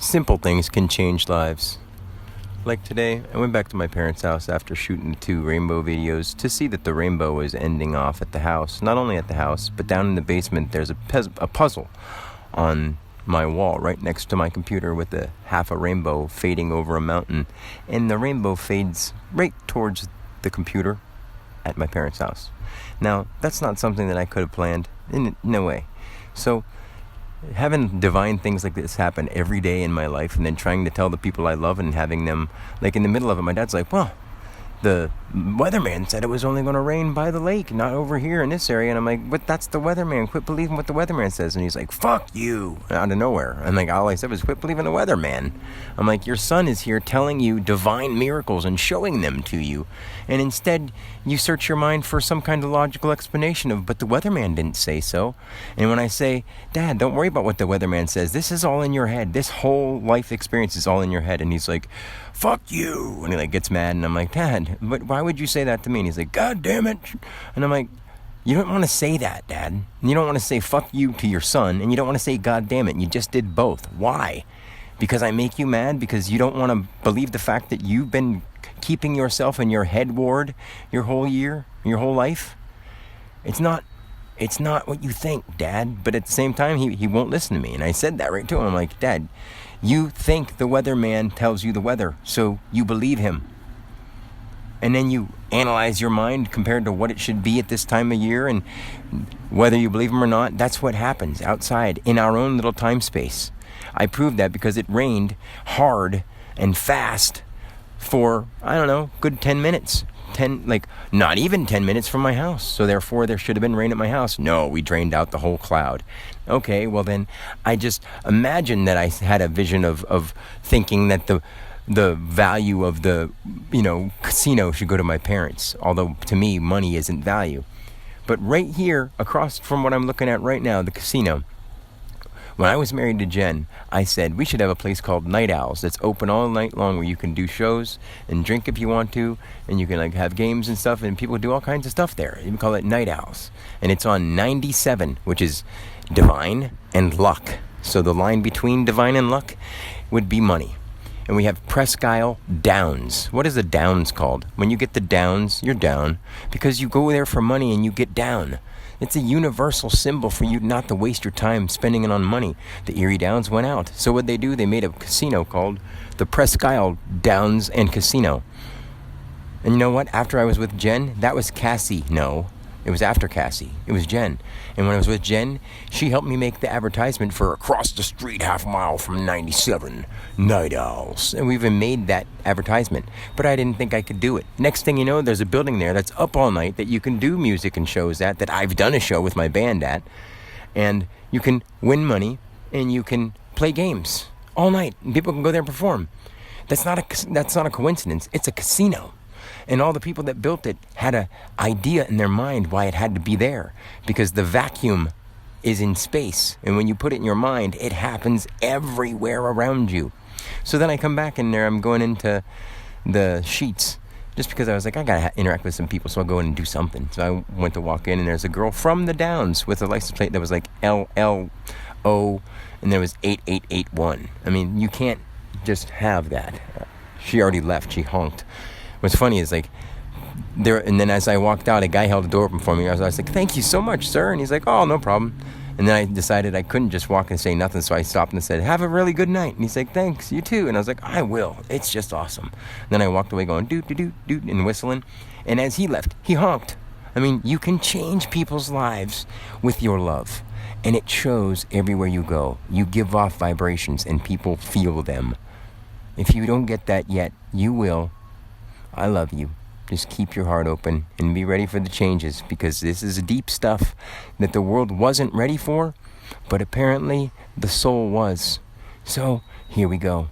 Simple things can change lives. Like today, I went back to my parents' house after shooting the 2 rainbow videos to see that the rainbow was ending off at the house. Not only at the house, but down in the basement there's a puzzle on my wall right next to my computer with half a rainbow fading over a mountain. And the rainbow fades right towards the computer at my parents' house. Now, that's not something that I could have planned. In no way. So, having divine things like this happen every day in my life, and then trying to tell the people I love and having them, like in the middle of it, my dad's like, well, the weatherman said it was only going to rain by the lake, not over here in this area. And I'm like, but that's the weatherman. Quit believing what the weatherman says. And he's like, fuck you, out of nowhere. And like, all I said was, quit believing the weatherman. I'm like, your son is here telling you divine miracles and showing them to you. And instead, you search your mind for some kind of logical explanation of, but the weatherman didn't say so. And when I say, Dad, don't worry about what the weatherman says. This is all in your head. This whole life experience is all in your head. And he's like, fuck you. And he like gets mad. And I'm like, Dad, but why would you say that to me? And he's like, God damn it. And I'm like, you don't want to say that, Dad. You don't want to say fuck you to your son. And you don't want to say God damn it. And you just did both. Why? Because I make you mad? Because you don't want to believe the fact that you've been keeping yourself in your head ward your whole year, your whole life? It's not what you think, Dad. But at the same time, he won't listen to me. And I said that right to him. I'm like, Dad, you think the weatherman tells you the weather, so you believe him. And then you analyze your mind compared to what it should be at this time of year, and whether you believe him or not, that's what happens outside in our own little time space. I proved that because it rained hard and fast for, I don't know, good 10 minutes. Not even 10 minutes from my house. So therefore, there should have been rain at my house. No, we drained out the whole cloud. Okay, well then, I just imagined that I had a vision of thinking that the value of the, casino should go to my parents. Although, to me, money isn't value. But right here, across from what I'm looking at right now, the casino, when I was married to Jen, I said we should have a place called Night Owls that's open all night long, where you can do shows and drink if you want to, and you can have games and stuff, and people do all kinds of stuff there. You can call it Night Owls. And it's on 97, which is divine and luck. So the line between divine and luck would be money. And we have Presque Isle Downs. What is the Downs called? When you get the Downs, you're down because you go there for money and you get down. It's a universal symbol for you not to waste your time spending it on money. The Erie Downs went out. So what they do, they made a casino called the Presque Isle Downs and Casino. And you know what? After I was with Jen, that was Cassie. No, it was after Cassie. It was Jen. And when I was with Jen, she helped me make the advertisement for across the street, half a mile from 97, Night Owls. And we even made that advertisement. But I didn't think I could do it. Next thing you know, there's a building there that's up all night that you can do music and shows at, that I've done a show with my band at. And you can win money and you can play games all night. And people can go there and perform. That's not a coincidence. It's a casino. And all the people that built it had an idea in their mind why it had to be there. Because the vacuum is in space. And when you put it in your mind, it happens everywhere around you. So then I come back in there, I'm going into the sheets. Just because I was like, I got to interact with some people, so I'll go in and do something. So I went to walk in, and there's a girl from the Downs with a license plate that was like LLO, and there was 8881. I mean, you can't just have that. She already left. She honked. What's funny is and then as I walked out, a guy held the door open for me. I was like, thank you so much, sir. And he's like, oh, no problem. And then I decided I couldn't just walk and say nothing, so I stopped and said, have a really good night. And he's like, thanks, you too. And I was like, I will. It's just awesome. And then I walked away going, doot, doot, doot, doot, and whistling. And as he left, he honked. I mean, you can change people's lives with your love. And it shows everywhere you go. You give off vibrations, and people feel them. If you don't get that yet, you will. I love you. Just keep your heart open and be ready for the changes, because this is deep stuff that the world wasn't ready for, but apparently the soul was. So, here we go.